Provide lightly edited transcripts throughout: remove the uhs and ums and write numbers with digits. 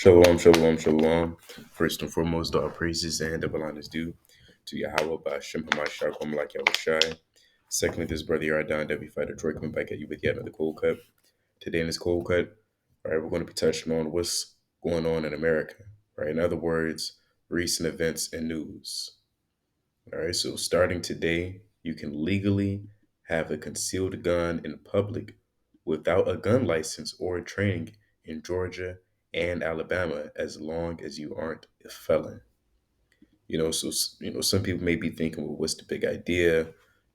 Shalom, shalom, shalom. First and foremost, all praises and double honors due to Yahweh by Shem HaMashiach, Malak Yahushai. Secondly, this brother Yardan, Debbie Fighter Troy, coming back at you with yet another cold cut. Today in this cold cut, all right, we're going to be touching on what's going on in America, right? In other words, recent events and news. All right, so starting today, you can legally have a concealed gun in public without a gun license or training in Georgia and Alabama as long as you aren't a felon. Some people may be thinking, well, what's the big idea?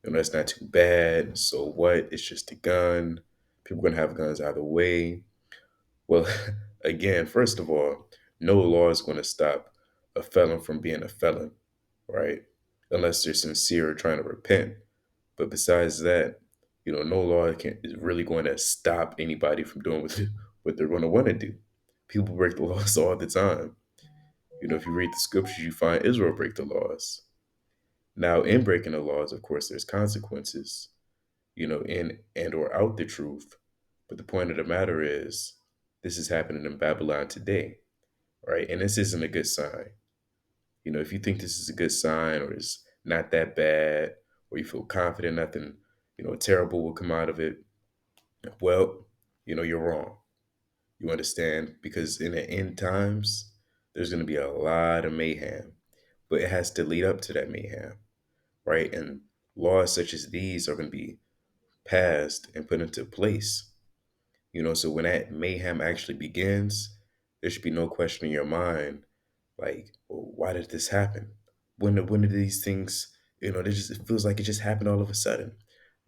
That's not too bad. So what? It's just a gun. People are going to have guns either way. Well, again, first of all, no law is going to stop a felon from being a felon, right? Unless they're sincere or trying to repent. But besides that, no law is really going to stop anybody from doing what they're going to want to do. People break the laws all the time. If you read the scriptures, you find Israel break the laws. Now, in breaking the laws, of course, there's consequences, in and or out the truth. But the point of the matter is, this is happening in Babylon today, right? And this isn't a good sign. If you think this is a good sign or it's not that bad, or you feel confident nothing, terrible will come out of it, well, you're wrong. You understand? Because in the end times, there's going to be a lot of mayhem, but it has to lead up to that mayhem, right? And laws such as these are going to be passed and put into place. So when that mayhem actually begins, there should be no question in your mind, like, well, why did this happen? When did these things, it feels like it just happened all of a sudden.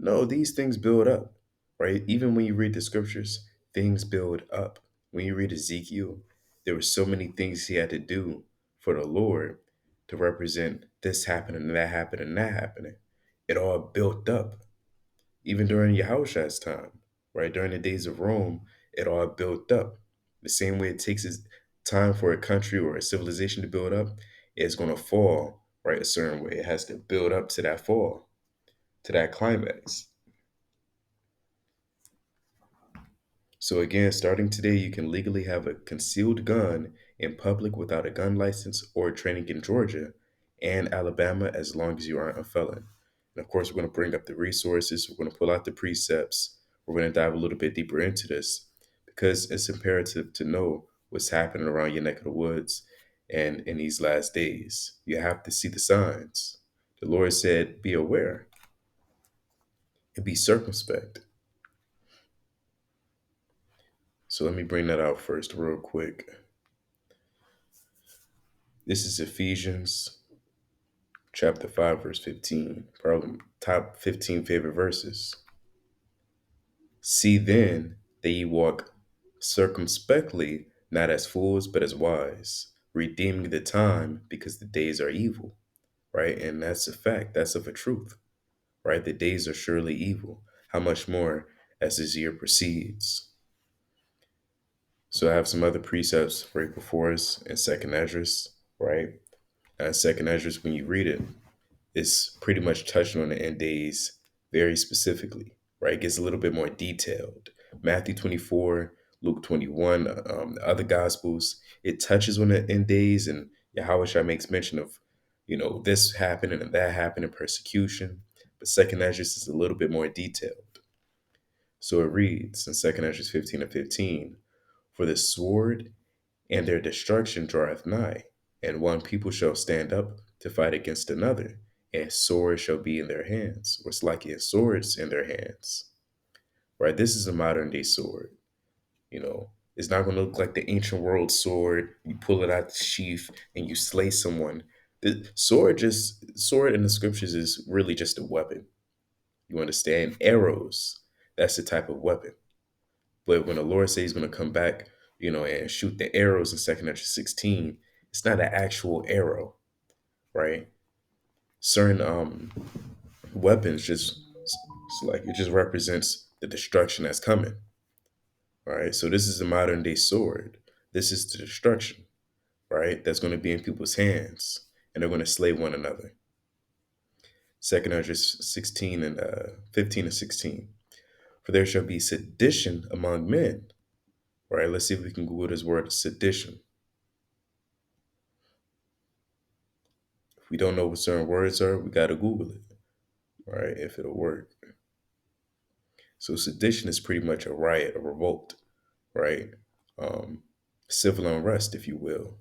No, these things build up, right? Even when you read the scriptures, things build up. When you read Ezekiel, there were so many things he had to do for the Lord to represent this happening and that happening and that happening. It all built up. Even during Yahushua's time, right? During the days of Rome, it all built up. The same way it takes its time for a country or a civilization to build up, it's going to fall, right? A certain way. It has to build up to that fall, to that climax. So again, starting today, you can legally have a concealed gun in public without a gun license or training in Georgia and Alabama as long as you aren't a felon. And of course, we're going to bring up the resources. We're going to pull out the precepts. We're going to dive a little bit deeper into this because it's imperative to know what's happening around your neck of the woods and in these last days. You have to see the signs. The Lord said, be aware and be circumspect. So let me bring that out first, real quick. This is Ephesians chapter 5, verse 15, probably top 15 favorite verses. See then that ye walk circumspectly, not as fools, but as wise, redeeming the time because the days are evil, right? And that's a fact. That's of a truth, right? The days are surely evil. How much more as this year proceeds? So I have some other precepts right before us in Second Esdras, right? Second Esdras, when you read it, it's pretty much touching on the end days very specifically, right? It gets a little bit more detailed. Matthew 24, Luke 21, the other Gospels, it touches on the end days, and Yahushua makes mention of, this happening and that happening, persecution. But Second Esdras is a little bit more detailed. So it reads in Second Esdras 15 and 15, for the sword and their destruction draweth nigh, and one people shall stand up to fight against another, and swords shall be in their hands, or it's like swords in their hands. Right? This is a modern day sword. It's not going to look like the ancient world sword. You pull it out the sheath and you slay someone. The sword in the scriptures is really just a weapon. You understand? Arrows, that's the type of weapon. But when the Lord says he's going to come back, and shoot the arrows in Second Esdras 16, it's not an actual arrow, right? Certain weapons just it's like it just represents the destruction that's coming. All right. So this is a modern day sword. This is the destruction, right? That's going to be in people's hands, and they're going to slay one another. Second Esdras 16 and 15 and 16. For there shall be sedition among men. All right, let's see if we can Google this word sedition. we don't know what certain words are, we got to Google it, right? If it'll work. So sedition is pretty much a riot, a revolt, right? Um, Civil unrest, if you will.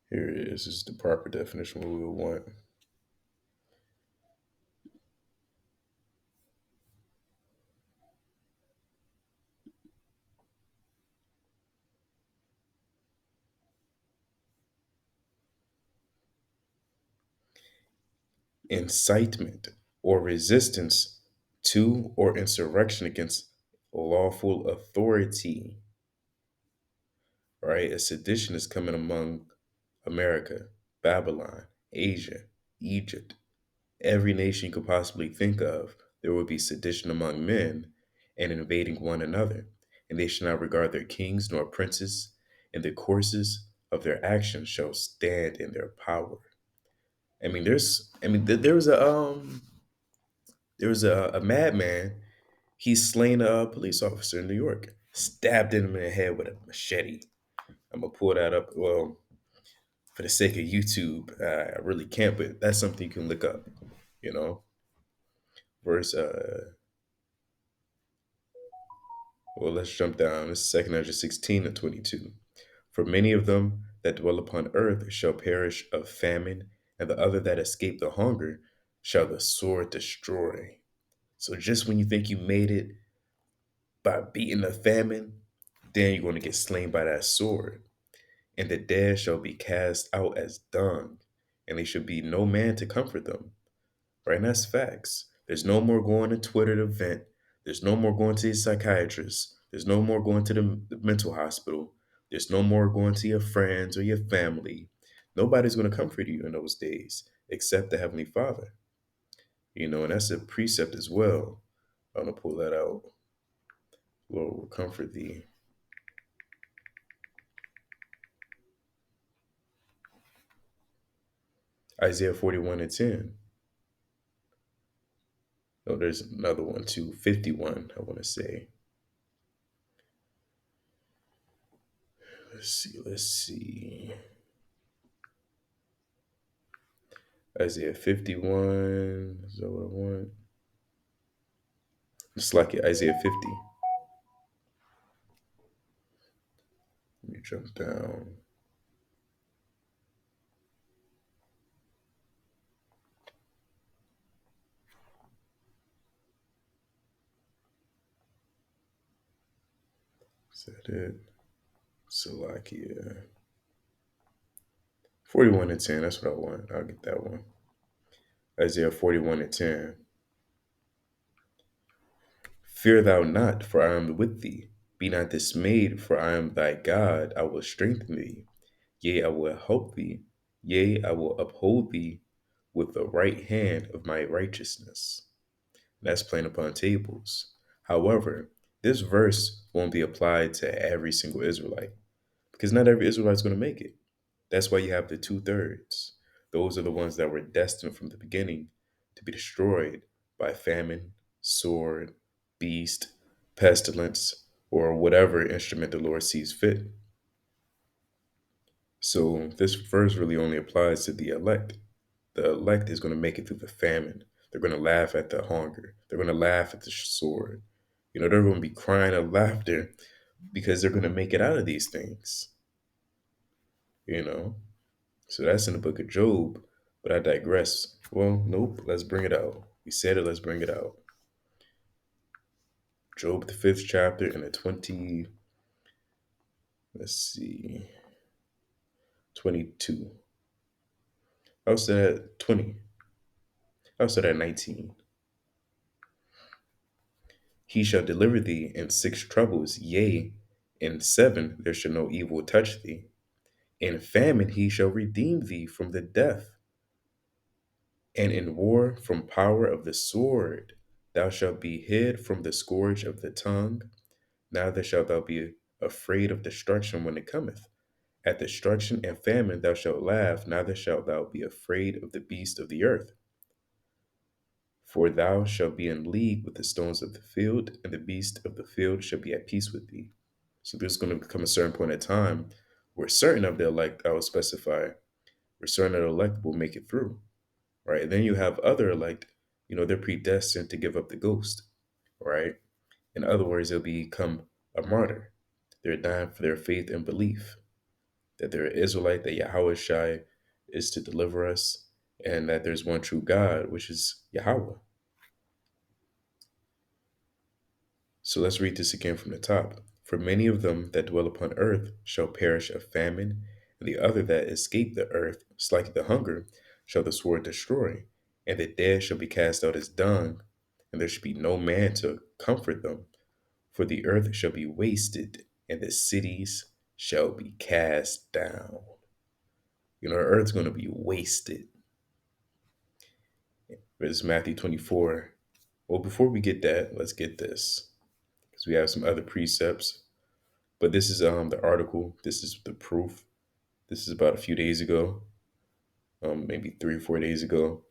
Here it is. This is the proper definition of what we would want. Incitement or resistance to or insurrection against lawful authority, right? A sedition is coming among America, Babylon, Asia, Egypt, every nation you could possibly think of. There will be sedition among men and invading one another, and they shall not regard their kings nor princes, and the courses of their actions shall stand in their power. There was a madman. He slain a police officer in New York, stabbed him in the head with a machete. I'm gonna pull that up. Well, for the sake of YouTube, I really can't, but that's something you can look up. You know, verse. Well, let's jump down. This is 216 and 22. For many of them that dwell upon earth shall perish of famine, and the other that escape the hunger shall the sword destroy. So just when you think you made it by beating the famine, then you're going to get slain by that sword. And the dead shall be cast out as dung, and there shall be no man to comfort them. Right? And that's facts. There's no more going to Twitter to vent. There's no more going to the psychiatrist. There's no more going to the mental hospital. There's no more going to your friends or your family. Nobody's going to comfort you in those days except the Heavenly Father. And that's a precept as well. I'm going to pull that out. Lord will comfort thee. Isaiah 41 and 10. Oh, there's another one too. 51, I want to say. Let's see. Isaiah 51. Is that what I want? It's like it, Isaiah 50. Let me jump down. Is that it? Salakia. 41 and 10. That's what I want. I'll get that one. Isaiah 41 and 10. Fear thou not, for I am with thee. Be not dismayed, for I am thy God. I will strengthen thee. Yea, I will help thee. Yea, I will uphold thee with the right hand of my righteousness. That's playing upon tables. However, this verse won't be applied to every single Israelite because not every Israelite is going to make it. That's why you have the 2/3. Those are the ones that were destined from the beginning to be destroyed by famine, sword, beast, pestilence, or whatever instrument the Lord sees fit. So this verse really only applies to the elect. The elect is going to make it through the famine. They're going to laugh at the hunger. They're going to laugh at the sword. They're going to be crying of laughter because they're going to make it out of these things. You know? So that's in the book of Job. But I digress. Well, nope. Let's bring it out. We said it. Let's bring it out. Job, the 5th chapter, and the 20. Let's see. 22. I'll say at 20. I'll say at 19. He shall deliver thee in 6 troubles, yea, in 7 there shall no evil touch thee. In famine he shall redeem thee from the death, and in war from power of the sword. Thou shalt be hid from the scourge of the tongue. Neither shalt thou be afraid of destruction when it cometh. At destruction and famine thou shalt laugh, neither shalt thou be afraid of the beast of the earth. For thou shalt be in league with the stones of the field, and the beast of the field shall be at peace with thee. So there's going to become a certain point in time where certain of the elect, I will specify, where certain of the elect will make it through, right? And then you have other elect, they're predestined to give up the ghost, right? In other words, they'll become a martyr. They're dying for their faith and belief that they're an Israelite, that Yahweh Shai is to deliver us, and that there's one true God, which is Yahweh. So let's read this again from the top. For many of them that dwell upon earth shall perish of famine, and the other that escape the earth, like the hunger, shall the sword destroy, and the dead shall be cast out as dung, and there shall be no man to comfort them. For the earth shall be wasted, and the cities shall be cast down. The earth's going to be wasted. This is Matthew 24. Well, before we get that, let's get this, because we have some other precepts. But this is the article. This is the proof. This is about a few days ago, maybe 3 or 4 days ago.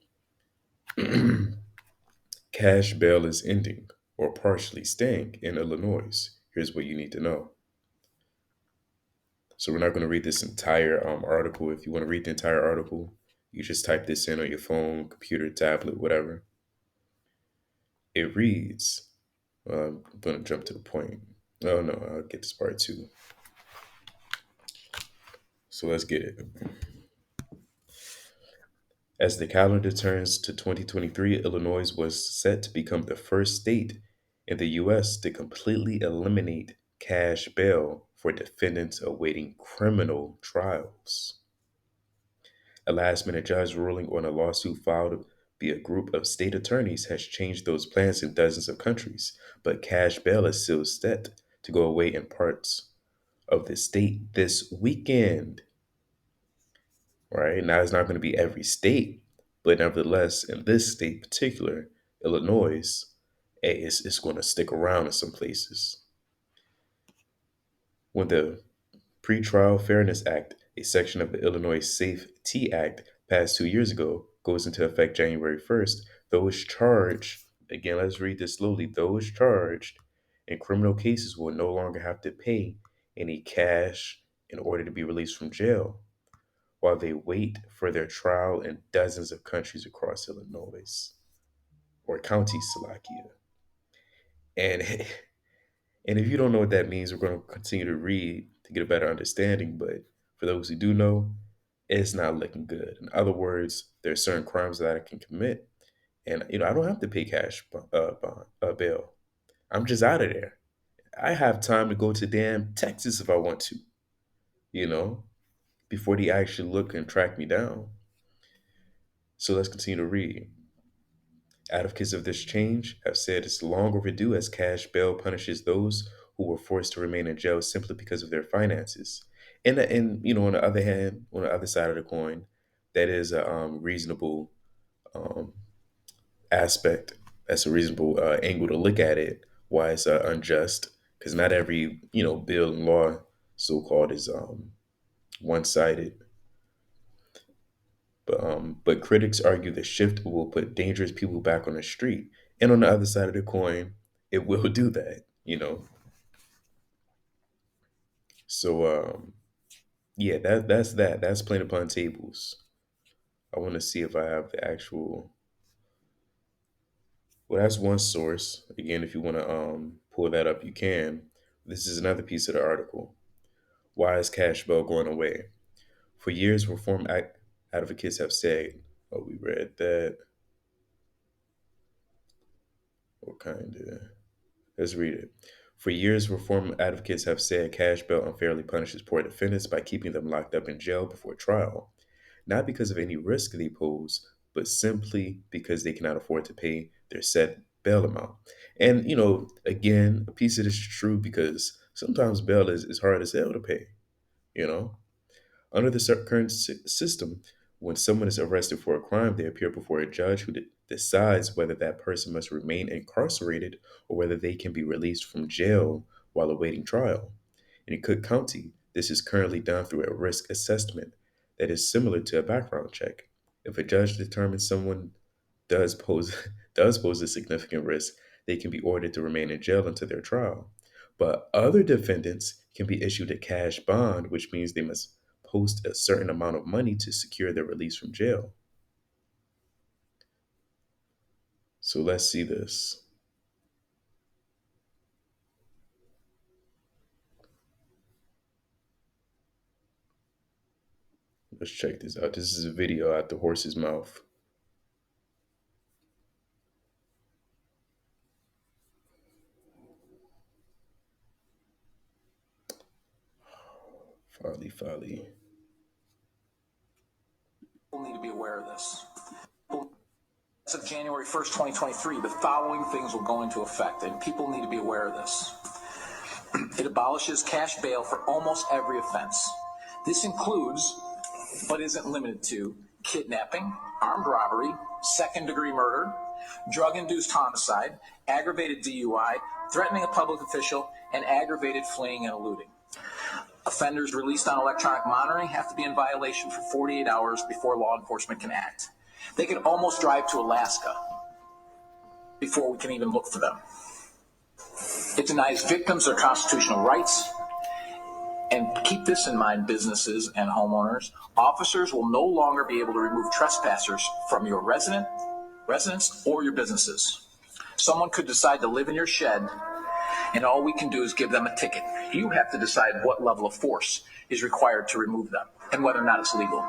Cash bail is ending or partially staying in Illinois. Here's what you need to know. So we're not going to read this entire article. If you want to read the entire article, you just type this in on your phone, computer, tablet, whatever. It reads, I'm going to jump to the point. Oh, no, I'll get this part too. So let's get it. As the calendar turns to 2023, Illinois was set to become the first state in the U.S. to completely eliminate cash bail for defendants awaiting criminal trials. A last minute judge ruling on a lawsuit filed by a group of state attorneys has changed those plans in dozens of countries, but cash bail is still set to go away in parts of the state this weekend. Right now, it's not going to be every state, but nevertheless, in this state in particular, Illinois, it's going to stick around in some places. When the Pretrial Fairness Act, a section of the Illinois Safety Act passed 2 years ago, goes into effect January 1st, those charged, again, let's read this slowly, those charged in criminal cases will no longer have to pay any cash in order to be released from jail while they wait for their trial in dozens of countries across Illinois or County Salakia. And and if you don't know what that means, we're going to continue to read to get a better understanding. But for those who do know, it's not looking good. In other words, there are certain crimes that I can commit, and I don't have to pay cash bail. I'm just out of there. I have time to go to damn Texas if I want to. You know, before they actually look and track me down. So let's continue to read. Advocates of this change have said it's long overdue as cash bail punishes those who were forced to remain in jail simply because of their finances. And on the other hand, on the other side of the coin, that is a reasonable um, aspect. That's a reasonable angle to look at it. Why it's unjust? Because not every bill and law, so called, is one sided. But critics argue the shift will put dangerous people back on the street. And on the other side of the coin, it will do that. So yeah, that's that. That's playing upon tables. I want to see if I have the actual. Well, that's one source. Again, if you want to pull that up, you can. This is another piece of the article. Why is cash bail going away? For years, advocates have said, "Oh, we read that." What kind of? Let's read it. For years, reform advocates have said cash bail unfairly punishes poor defendants by keeping them locked up in jail before trial, not because of any risk they pose, but simply because they cannot afford to pay their set bail amount. And, again, a piece of this is true because sometimes bail is hard as hell to pay, you know? Under the current system, when someone is arrested for a crime, they appear before a judge who decides whether that person must remain incarcerated or whether they can be released from jail while awaiting trial. In Cook County, this is currently done through a risk assessment that is similar to a background check. If a judge determines someone does pose does pose a significant risk, they can be ordered to remain in jail until their trial. But other defendants can be issued a cash bond, which means they must post a certain amount of money to secure their release from jail. So let's see this. Let's check this out. This is a video out the horse's mouth. Folly, folly. People need to be aware of this. As of January 1st, 2023, the following things will go into effect, and people need to be aware of this. It abolishes cash bail for almost every offense. This includes, but isn't limited to, kidnapping, armed robbery, second-degree murder, drug-induced homicide, aggravated DUI, threatening a public official, and aggravated fleeing and eluding. Offenders released on electronic monitoring have to be in violation for 48 hours before law enforcement can act. They could almost drive to Alaska before we can even look for them. It denies victims their constitutional rights. And keep this in mind, businesses and homeowners. Officers will no longer be able to remove trespassers from your residence or your businesses. Someone could decide to live in your shed, and all we can do is give them a ticket. You have to decide what level of force is required to remove them and whether or not it's legal.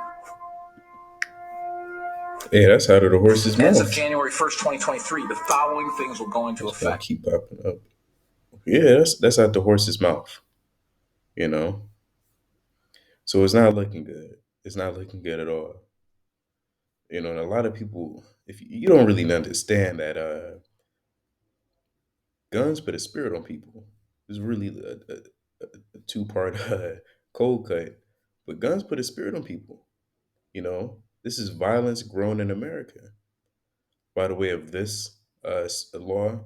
Yeah, that's out of the horse's mouth. As of January 1st, 2023, the following things will go into effect. Keep popping up. Yeah, that's out the horse's mouth. You know? So it's not looking good. It's not looking good at all. You know, and a lot of people, if you don't really understand that guns put a spirit on people. It's really a two-part cold cut. But guns put a spirit on people. You know, this is violence grown in America by the way of this law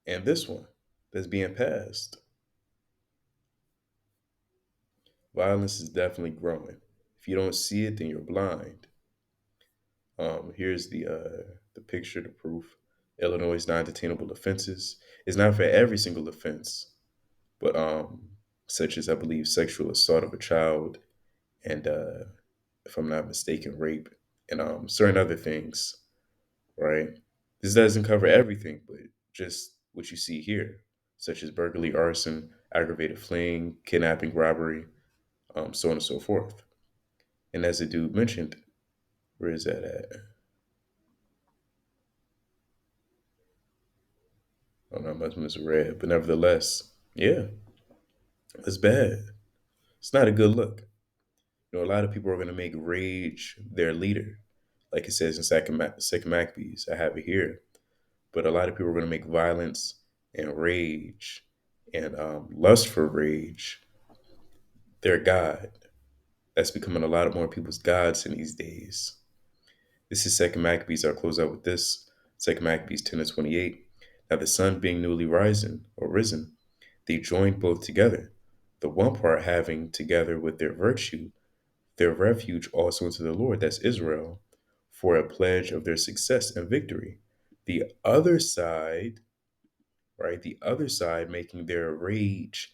and this one that's being passed. Violence is definitely growing. If you don't see it, then you're blind. Here's the picture, the proof. Illinois' non-detainable offenses is not for every single offense, but such as I believe sexual assault of a child and if I'm not mistaken, rape and certain other things. Right? This doesn't cover everything, but just what you see here, such as burglary, arson, aggravated fleeing, kidnapping, robbery, so on and so forth. And as the dude mentioned, where is that at? I don't know, I must have misread, but nevertheless, yeah, it's bad. It's not a good look. You know, a lot of people are going to make rage their leader, like it says in Second Maccabees. I have it here, but a lot of people are going to make violence and rage and lust for rage their god. That's becoming a lot of more people's gods in these days. This is Second Maccabees. I'll close out with this. Second Maccabees 10:28. Now the sun being newly risen, they joined both together, the one part having together with their virtue, their refuge also into the Lord, that's Israel, for a pledge of their success and victory. The other side, right, the other side making their rage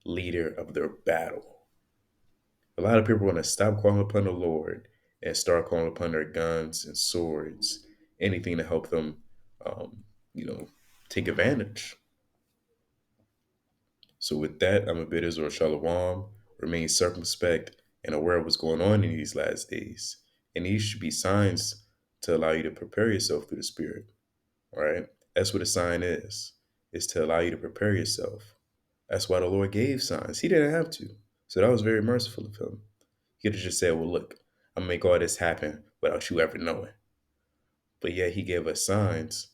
leader of their battle. A lot of people want to stop calling upon the Lord and start calling upon their guns and swords, anything to help them, um, you know, take advantage. So with that, I'm a bit Israel Shalom. Remain circumspect and aware of what's going on in these last days. And these should be signs to allow you to prepare yourself through the Spirit. All right? That's what a sign is. It's to allow you to prepare yourself. That's why the Lord gave signs. He didn't have to. So that was very merciful of him. He could have just said, well, look, I'm going to make all this happen without you ever knowing. But yet he gave us signs,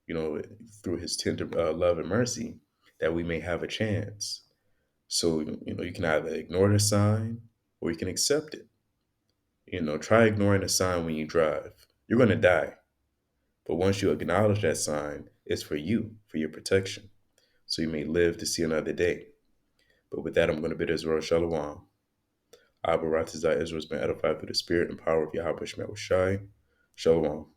you know, through his tender love and mercy that we may have a chance. So, you know, you can either ignore the sign or you can accept it. You know, try ignoring the sign when you drive. You're going to die. But once you acknowledge that sign, it's for you, for your protection. So you may live to see another day. But with that, I'm going to bid Israel Shalom. Abba Ratazah Israel has been edified through the spirit and power of Yahweh Shemel Shai. Shalom.